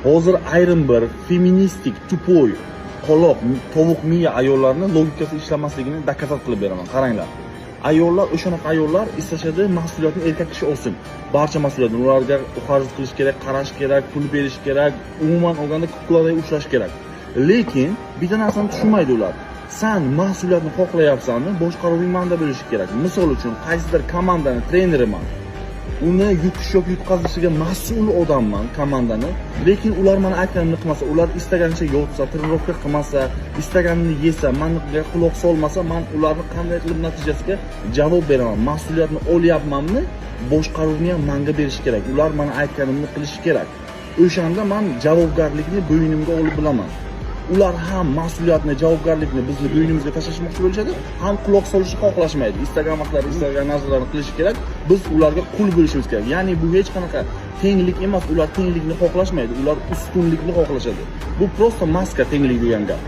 Hozir ayrim bir feministik, tupoy, qoloq, tovuq miya ayollarni logikasi ishlamasligini dokazat qilib beraman. Qaranglar. Ayollar, o'shanaqa ayollar istashadi, mas'uliyatni erkak kishi olsin. Barcha mas'uliyatni ularga xarj qilish kerak, qarash kerak, pul berish kerak, umuman olganda kukladay ushlash kerak. Lekin bitta narsani tushunmaydi ular. Sen mas'uliyatni xohlayapsanmi, boshqaruving menda bo'lishi kerak. Misol uchun, qaysidir komandani treneriman. Uni yutish yoki yutqazishiga mas'ul odamman komandani, lekin ular meni aytganimni qilmasa, ular istaganicha yotsa, trenirovka qilmasa, istaganini yesa, menga quloq solmasa, men ularni qanday qilib natijasiga javob beraman. Mas'uliyatni olyapmanmi, boshqaruvni ham menga berish kerak. Ular meni aytganimni qilishi kerak. O'shanda men javobgarlikni bo'ynimga olib bilaman. Ular ham mas'uliyatni, javobgarlikni bizni bo'ynimizga tashlashmoqchi bo'lishadi, ham quloq solishni xohlashmaydi. Istagan vaqtlar, istagan narsalarni qilishi kerak. Biz ularga qul bo'lishimiz kerak. Ya'ni bu hech qanaqa tenglik emas. Ular tenglikni xohlashmaydi. Ular ustunlikni xohlashadi. Bu prosta maska tenglik degan gap.